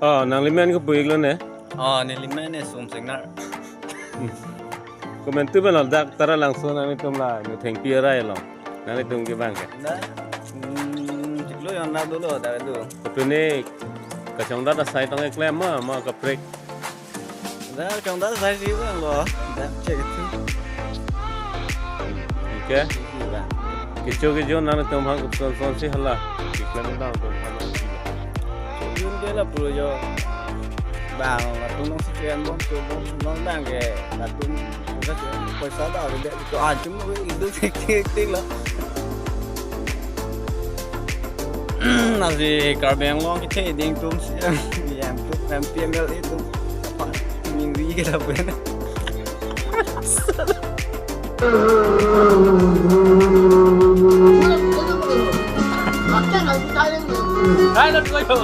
nang limen ko puig lo ne. Ni lima ni sum sengnar. Komentu ben dak tara langsung nang itum la ni thank you rai lo. Nang itum ke bang ke. Dah. Ciklu yang nak dulu dah tu. Tapi ni kacang dah sai tang eklem ma ka break. Dah kang dah saya sih kan lo. Dah cek itu. Okay. Kicho nang itum hang son si hala. Eklem dah tu. Yun dia lah perlu jo. Bang, tu nong sekian bang, tu nong bang ke, tu bukan पैसा dah ada tu ajem itu tik lah. Nasi karbeng long kita ding tu yang tu MPML itu apa minggu kita bukan. Makan aku sayang tu. Hai, nak kau yo.